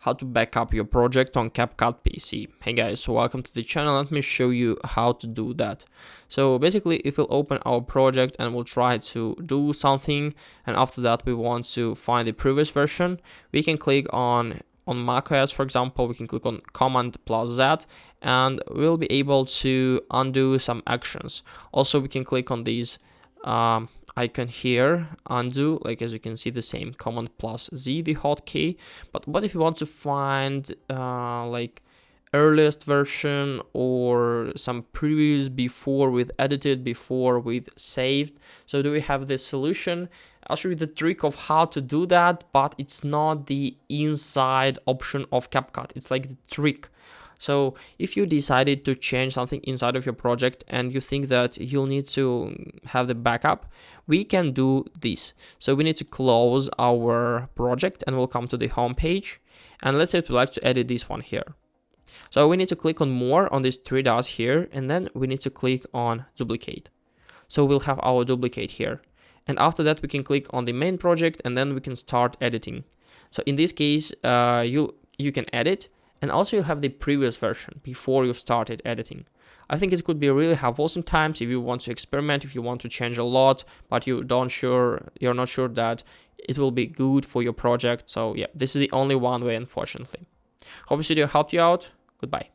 how to back up your project on CapCut PC. Hey guys, so welcome to the channel. Let me show you how to do that. So basically, if we'll open our project and we'll try to do something, and after that we want to find the previous version, we can click on macOS, for example, we can click on Command+Z and we'll be able to undo some actions. Also, we can click on these icon here, undo, like as you can see, the same Command+Z, the hotkey. But what if you want to find like earliest version or some previous before with edited, before with saved? So do we have this solution? I'll show you the trick of how to do that, but it's not the inside option of CapCut. It's like the trick. So if you decided to change something inside of your project and you think that you'll need to have the backup, we can do this. So we need to close our project and we'll come to the home page. And let's say we'd like to edit this one here. So we need to click on more on these three dots here, and then we need to click on duplicate. So we'll have our duplicate here. And after that, we can click on the main project and then we can start editing. So in this case, you can edit. And also you have the previous version before you've started editing. I think it could be really helpful sometimes if you want to experiment, if you want to change a lot, but you're not sure that it will be good for your project. So yeah, this is the only one way, unfortunately. Hope this video helped you out. Goodbye.